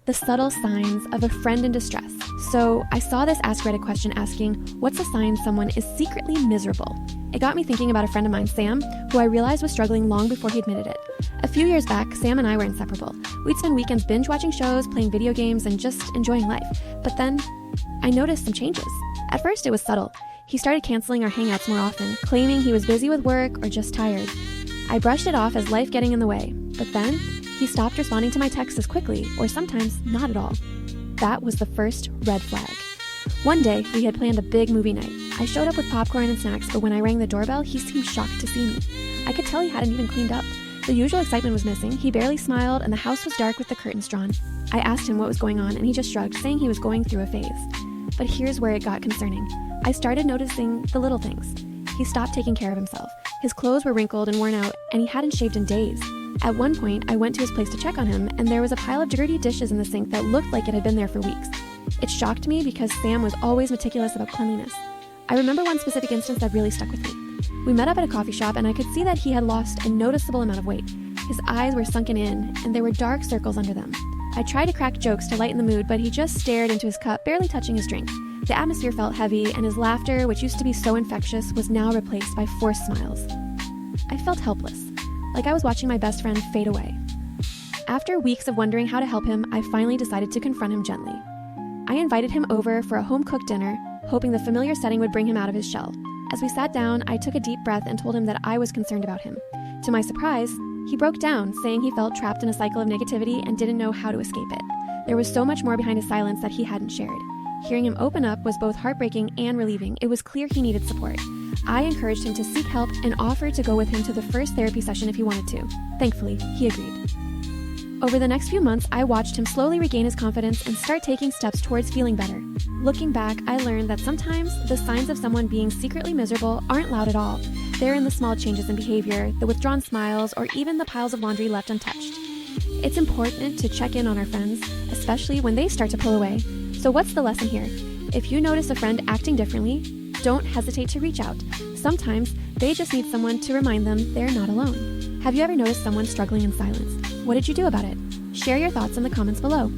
the subtle signs of a friend in distress. So I saw this Ask Reddit question asking, what's a sign someone is secretly miserable? It got me thinking about a friend of mine, Sam, who I realized was struggling long before he admitted it. A few years back, Sam and I were inseparable. We'd spend weekends binge watching shows, playing video games, and just enjoying life. But then I noticed some changes. At first, it was subtle. He started canceling our hangouts more often, claiming he was busy with work or just tired. I brushed it off as life getting in the way. But then he stopped responding to my texts as quickly, or sometimes not at all. That was the first red flag. One day, we had planned a big movie night. I showed up with popcorn and snacks, but when I rang the doorbell, he seemed shocked to see me. I could tell he hadn't even cleaned up. The usual excitement was missing. He barely smiled, and the house was dark with the curtains drawn. I asked him what was going on, and he just shrugged, saying he was going through a phase. But here's where it got concerning. I started noticing the little things. He stopped taking care of himself. His clothes were wrinkled and worn out, and he hadn't shaved in days. At one point, I went to his place to check on him, and there was a pile of dirty dishes in the sink that looked like it had been there for weeks. It shocked me because Sam was always meticulous about cleanliness. I remember one specific instance that really stuck with me. We met up at a coffee shop, and I could see that he had lost a noticeable amount of weight. His eyes were sunken in, and there were dark circles under them. I tried to crack jokes to lighten the mood, but he just stared into his cup, barely touching his drink. The atmosphere felt heavy, and his laughter, which used to be so infectious, was now replaced by forced smiles. I felt helpless, like I was watching my best friend fade away. After weeks of wondering how to help him, I finally decided to confront him gently. I invited him over for a home-cooked dinner, hoping the familiar setting would bring him out of his shell. As we sat down, I took a deep breath and told him that I was concerned about him. To my surprise, he broke down, saying he felt trapped in a cycle of negativity and didn't know how to escape it. There was so much more behind his silence that he hadn't shared. Hearing him open up was both heartbreaking and relieving. It was clear he needed support. I encouraged him to seek help and offered to go with him to the first therapy session if he wanted to. Thankfully, he agreed. Over the next few months, I watched him slowly regain his confidence and start taking steps towards feeling better. Looking back, I learned that sometimes the signs of someone being secretly miserable aren't loud at all. They're in the small changes in behavior, the withdrawn smiles, or even the piles of laundry left untouched. It's important to check in on our friends, especially when they start to pull away. So what's the lesson here? If you notice a friend acting differently, don't hesitate to reach out. Sometimes they just need someone to remind them they're not alone. Have you ever noticed someone struggling in silence? What did you do about it? Share your thoughts in the comments below.